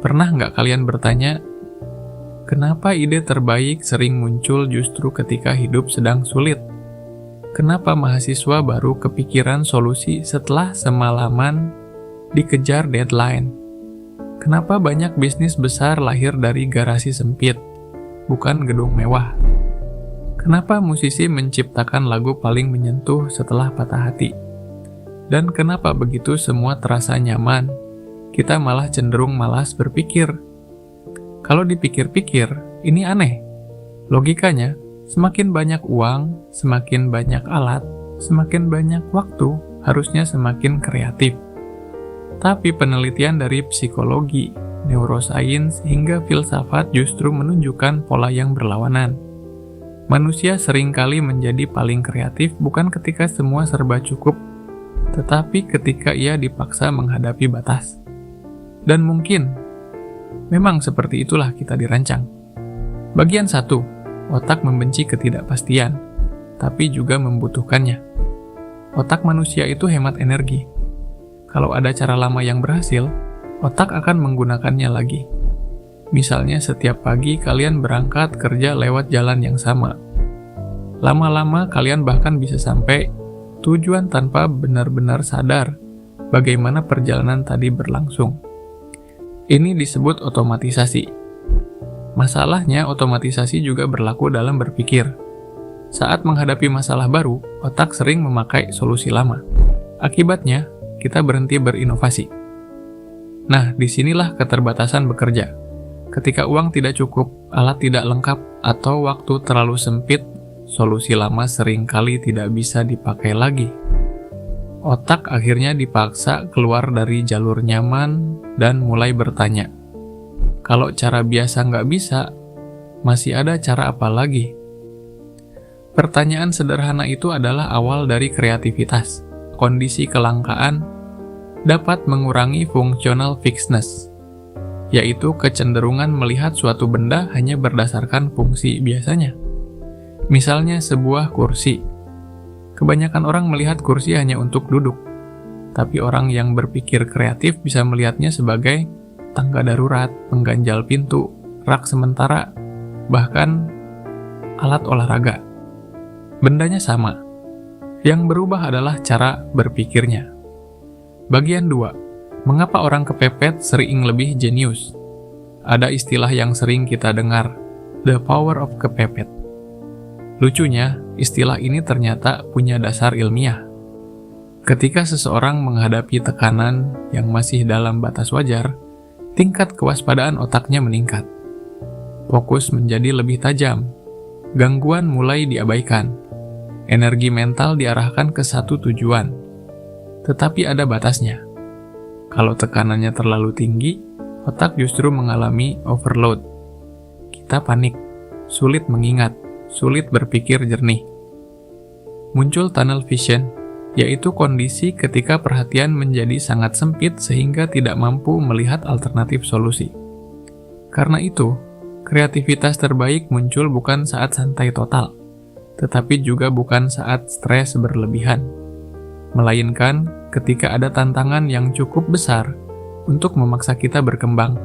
Pernah nggak kalian bertanya, kenapa ide terbaik sering muncul justru ketika hidup sedang sulit? Kenapa mahasiswa baru kepikiran solusi setelah semalaman dikejar deadline? Kenapa banyak bisnis besar lahir dari garasi sempit, bukan gedung mewah? Kenapa musisi menciptakan lagu paling menyentuh setelah patah hati? Dan kenapa begitu semua terasa nyaman, kita malah cenderung malas berpikir? Kalau dipikir-pikir, ini aneh. Logikanya, semakin banyak uang, semakin banyak alat, semakin banyak waktu, harusnya semakin kreatif. Tapi penelitian dari psikologi, neurosains, hingga filsafat justru menunjukkan pola yang berlawanan. Manusia seringkali menjadi paling kreatif bukan ketika semua serba cukup, tetapi ketika ia dipaksa menghadapi batas. Dan mungkin, memang seperti itulah kita dirancang. Bagian 1, otak membenci ketidakpastian, tapi juga membutuhkannya. Otak manusia itu hemat energi. Kalau ada cara lama yang berhasil, otak akan menggunakannya lagi. Misalnya setiap pagi kalian berangkat kerja lewat jalan yang sama. Lama-lama kalian bahkan bisa sampai tujuan tanpa benar-benar sadar bagaimana perjalanan tadi berlangsung. Ini disebut otomatisasi. Masalahnya, otomatisasi juga berlaku dalam berpikir. Saat menghadapi masalah baru, otak sering memakai solusi lama. Akibatnya, kita berhenti berinovasi. Nah, disinilah keterbatasan bekerja. Ketika uang tidak cukup, alat tidak lengkap, atau waktu terlalu sempit, solusi lama seringkali tidak bisa dipakai lagi. Otak akhirnya dipaksa keluar dari jalur nyaman dan mulai bertanya, kalau cara biasa nggak bisa, masih ada cara apa lagi? Pertanyaan sederhana itu adalah awal dari kreativitas. Kondisi kelangkaan dapat mengurangi functional fixedness, yaitu kecenderungan melihat suatu benda hanya berdasarkan fungsi biasanya. Misalnya sebuah kursi. Kebanyakan orang melihat kursi hanya untuk duduk, tapi orang yang berpikir kreatif bisa melihatnya sebagai tangga darurat, pengganjal pintu, rak sementara, bahkan alat olahraga. Bendanya sama. Yang berubah adalah cara berpikirnya. Bagian 2. Mengapa orang kepepet sering lebih jenius? Ada istilah yang sering kita dengar, the power of kepepet. Lucunya, istilah ini ternyata punya dasar ilmiah. Ketika seseorang menghadapi tekanan yang masih dalam batas wajar, tingkat kewaspadaan otaknya meningkat. Fokus menjadi lebih tajam. Gangguan mulai diabaikan. Energi mental diarahkan ke satu tujuan. Tetapi ada batasnya. Kalau tekanannya terlalu tinggi, otak justru mengalami overload. Kita panik, sulit mengingat, sulit berpikir jernih. Muncul tunnel vision, yaitu kondisi ketika perhatian menjadi sangat sempit sehingga tidak mampu melihat alternatif solusi. Karena itu, kreativitas terbaik muncul bukan saat santai total, tetapi juga bukan saat stres berlebihan, melainkan ketika ada tantangan yang cukup besar untuk memaksa kita berkembang,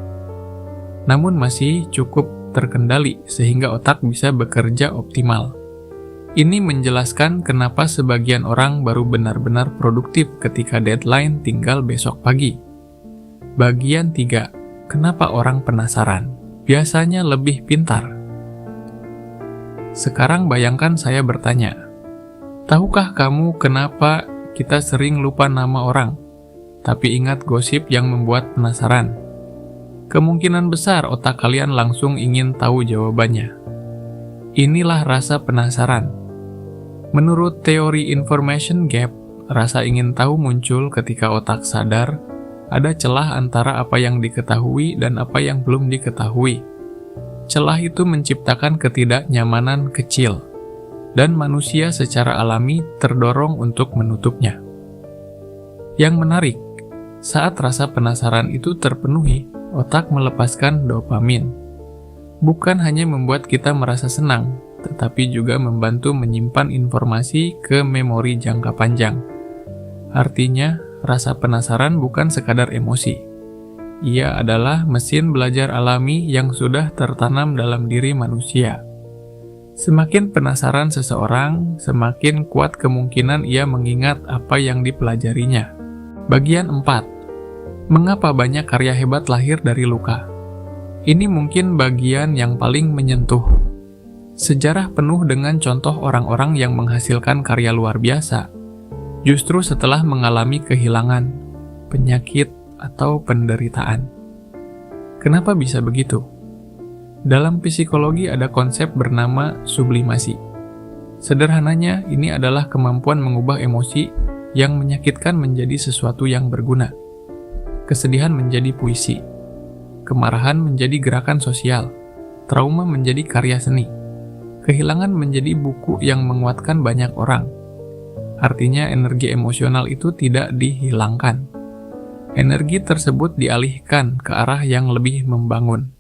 namun masih cukup terkendali sehingga otak bisa bekerja optimal. Ini menjelaskan kenapa sebagian orang baru benar-benar produktif ketika deadline tinggal besok pagi. Bagian 3. Kenapa orang penasaran? Biasanya lebih pintar. Sekarang bayangkan saya bertanya, tahukah kamu kenapa kita sering lupa nama orang, tapi ingat gosip yang membuat penasaran? Kemungkinan besar otak kalian langsung ingin tahu jawabannya. Inilah rasa penasaran. Menurut teori information gap, rasa ingin tahu muncul ketika otak sadar ada celah antara apa yang diketahui dan apa yang belum diketahui. Celah itu menciptakan ketidaknyamanan kecil, dan manusia secara alami terdorong untuk menutupnya. Yang menarik, saat rasa penasaran itu terpenuhi, otak melepaskan dopamin. Bukan hanya membuat kita merasa senang, tetapi juga membantu menyimpan informasi ke memori jangka panjang. Artinya, rasa penasaran bukan sekadar emosi. Ia adalah mesin belajar alami yang sudah tertanam dalam diri manusia. Semakin penasaran seseorang, semakin kuat kemungkinan ia mengingat apa yang dipelajarinya. Bagian 4. Mengapa banyak karya hebat lahir dari luka? Ini mungkin bagian yang paling menyentuh. Sejarah penuh dengan contoh orang-orang yang menghasilkan karya luar biasa, justru setelah mengalami kehilangan, penyakit, atau penderitaan. Kenapa bisa begitu? Dalam psikologi ada konsep bernama sublimasi. Sederhananya, ini adalah kemampuan mengubah emosi yang menyakitkan menjadi sesuatu yang berguna. Kesedihan menjadi puisi, kemarahan menjadi gerakan sosial, trauma menjadi karya seni, kehilangan menjadi buku yang menguatkan banyak orang. Artinya energi emosional itu tidak dihilangkan. Energi tersebut dialihkan ke arah yang lebih membangun.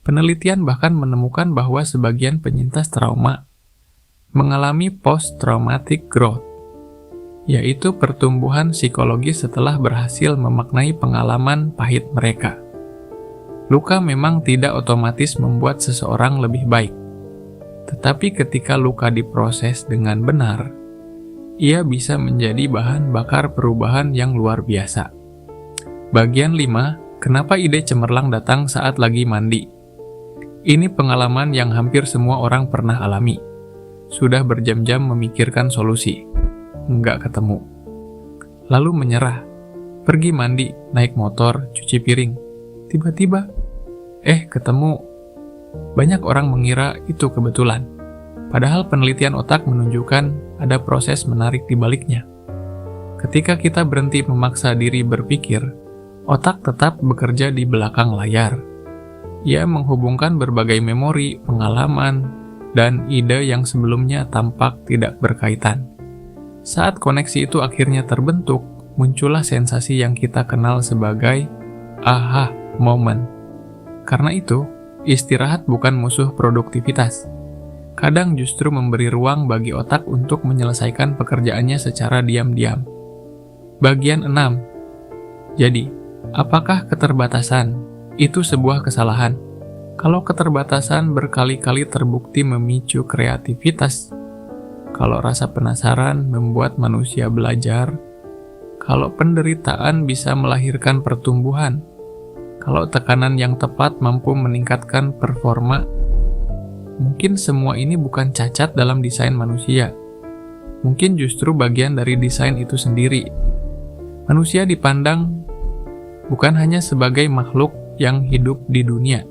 Penelitian bahkan menemukan bahwa sebagian penyintas trauma mengalami post-traumatic growth, yaitu pertumbuhan psikologis setelah berhasil memaknai pengalaman pahit mereka. Luka memang tidak otomatis membuat seseorang lebih baik, tetapi ketika luka diproses dengan benar, ia bisa menjadi bahan bakar perubahan yang luar biasa. Bagian 5. Kenapa ide cemerlang datang saat lagi mandi? Ini pengalaman yang hampir semua orang pernah alami. Sudah berjam-jam memikirkan solusi, nggak ketemu. Lalu menyerah, pergi mandi, naik motor, cuci piring. Tiba-tiba, ketemu. Banyak orang mengira itu kebetulan. Padahal penelitian otak menunjukkan ada proses menarik di baliknya. Ketika kita berhenti memaksa diri berpikir, otak tetap bekerja di belakang layar. Ia menghubungkan berbagai memori, pengalaman, dan ide yang sebelumnya tampak tidak berkaitan. Saat koneksi itu akhirnya terbentuk, muncullah sensasi yang kita kenal sebagai aha moment. Karena itu, istirahat bukan musuh produktivitas. Kadang justru memberi ruang bagi otak untuk menyelesaikan pekerjaannya secara diam-diam. Bagian 6. Jadi, apakah keterbatasan itu sebuah kesalahan? Kalau keterbatasan berkali-kali terbukti memicu kreativitas, kalau rasa penasaran membuat manusia belajar, kalau penderitaan bisa melahirkan pertumbuhan, kalau tekanan yang tepat mampu meningkatkan performa, mungkin semua ini bukan cacat dalam desain manusia. Mungkin justru bagian dari desain itu sendiri. Manusia dipandang bukan hanya sebagai makhluk yang hidup di dunia,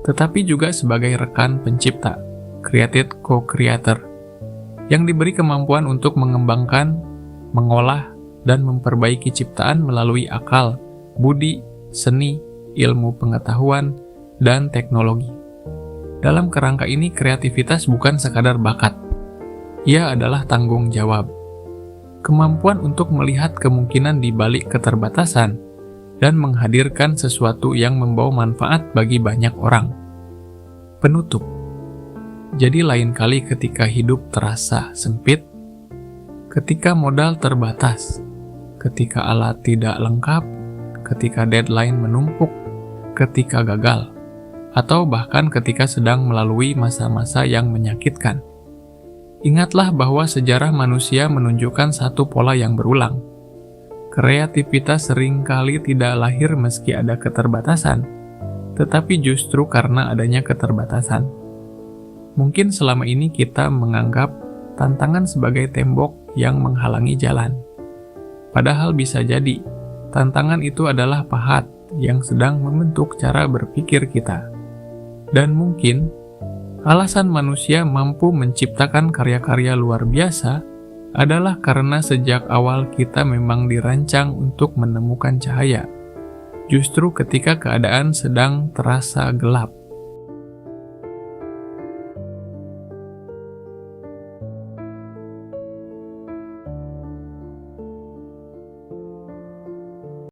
tetapi juga sebagai rekan pencipta, created co-creator, yang diberi kemampuan untuk mengembangkan, mengolah, dan memperbaiki ciptaan melalui akal, budi, seni, ilmu pengetahuan, dan teknologi. Dalam kerangka ini, kreativitas bukan sekadar bakat. Ia adalah tanggung jawab. Kemampuan untuk melihat kemungkinan di balik keterbatasan dan menghadirkan sesuatu yang membawa manfaat bagi banyak orang. Penutup. Jadi lain kali ketika hidup terasa sempit, ketika modal terbatas, ketika alat tidak lengkap, ketika deadline menumpuk, ketika gagal, atau bahkan ketika sedang melalui masa-masa yang menyakitkan. Ingatlah bahwa sejarah manusia menunjukkan satu pola yang berulang. Kreativitas seringkali tidak lahir meski ada keterbatasan, tetapi justru karena adanya keterbatasan. Mungkin selama ini kita menganggap tantangan sebagai tembok yang menghalangi jalan. Padahal bisa jadi, tantangan itu adalah pahat yang sedang membentuk cara berpikir kita. Dan mungkin, alasan manusia mampu menciptakan karya-karya luar biasa adalah karena sejak awal kita memang dirancang untuk menemukan cahaya, justru ketika keadaan sedang terasa gelap.